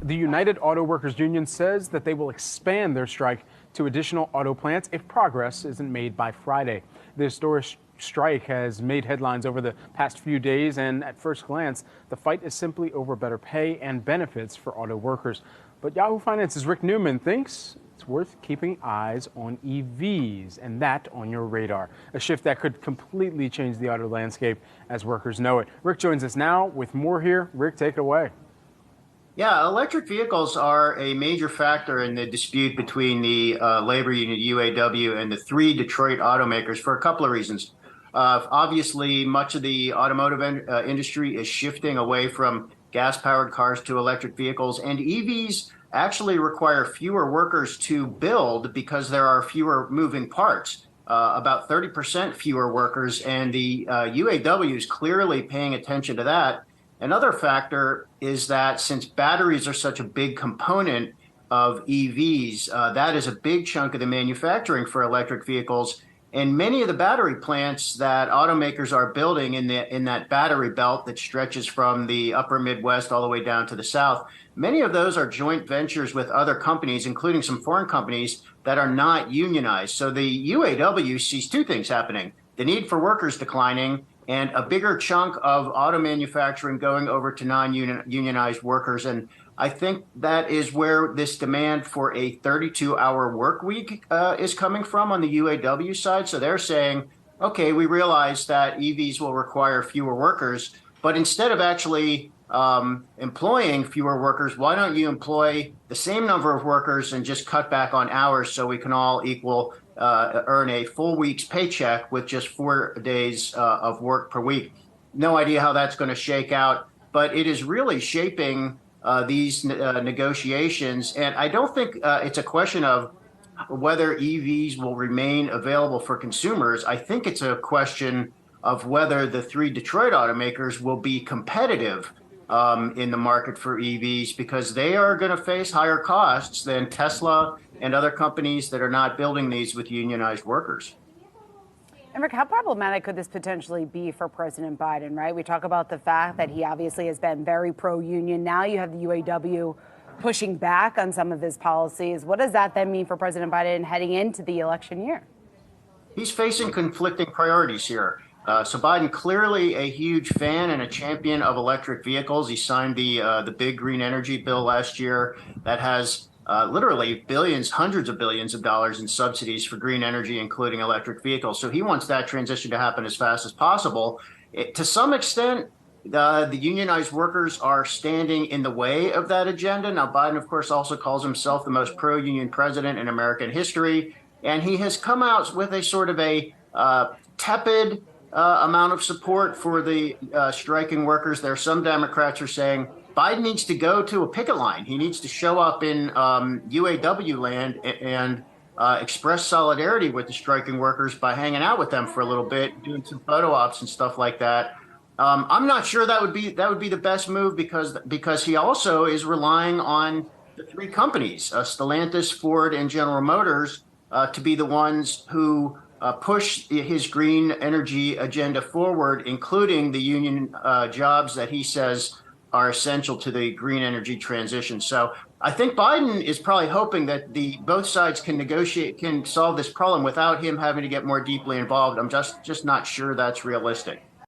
The United Auto Workers Union says that they will expand their strike to additional auto plants if progress isn't made by Friday. The historic strike has made headlines over the past few days, and at first glance, the fight is simply over better pay and benefits for auto workers. But Yahoo Finance's Rick Newman thinks it's worth keeping eyes on EVs, and that on your radar. A shift that could completely change the auto landscape as workers know it. Rick joins us now with more here. Rick, take it away. Yeah, electric vehicles are a major factor in the dispute between the labor union UAW and the three Detroit automakers for a couple of reasons. Obviously, much of the automotive industry is shifting away from gas-powered cars to electric vehicles, and EVs actually require fewer workers to build because there are fewer moving parts, about 30% fewer workers, and the UAW is clearly paying attention to that. Another factor is that since batteries are such a big component of EVs, that is a big chunk of the manufacturing for electric vehicles. And many of the battery plants that automakers are building in that battery belt that stretches from the upper Midwest all the way down to the South, many of those are joint ventures with other companies, including some foreign companies that are not unionized. So the UAW sees two things happening: the need for workers declining and a bigger chunk of auto manufacturing going over to non-unionized workers. And I think that is where this demand for a 32-hour work week is coming from on the UAW side. So they're saying, okay, we realize that EVs will require fewer workers, but instead of actually employing fewer workers, why don't you employ the same number of workers and just cut back on hours so we can all earn a full week's paycheck with just 4 days of work per week? No idea how that's going to shake out, but it is really shaping these negotiations. And I don't think it's a question of whether EVs will remain available for consumers. I think it's a question of whether the three Detroit automakers will be competitive in the market for EVs, because they are going to face higher costs than Tesla and other companies that are not building these with unionized workers. And Rick, how problematic could this potentially be for President Biden, right? We talk about the fact that he obviously has been very pro-union. Now you have the UAW pushing back on some of his policies. What does that then mean for President Biden heading into the election year? He's facing conflicting priorities here. So Biden, clearly a huge fan and a champion of electric vehicles. He signed the big green energy bill last year that has literally billions, hundreds of billions of dollars in subsidies for green energy, including electric vehicles. So he wants that transition to happen as fast as possible. To some extent, the unionized workers are standing in the way of that agenda. Now, Biden, of course, also calls himself the most pro-union president in American history. And he has come out with a sort of a tepid amount of support for the striking workers. There are some Democrats who are saying Biden needs to go to a picket line. He needs to show up in UAW land and express solidarity with the striking workers by hanging out with them for a little bit, doing some photo ops and stuff like that. I'm not sure that would be the best move, because he also is relying on the three companies, Stellantis, Ford, and General Motors, to be the ones who push his green energy agenda forward, including the union jobs that he says are essential to the green energy transition. So I think Biden is probably hoping that both sides can solve this problem without him having to get more deeply involved. I'm just not sure that's realistic.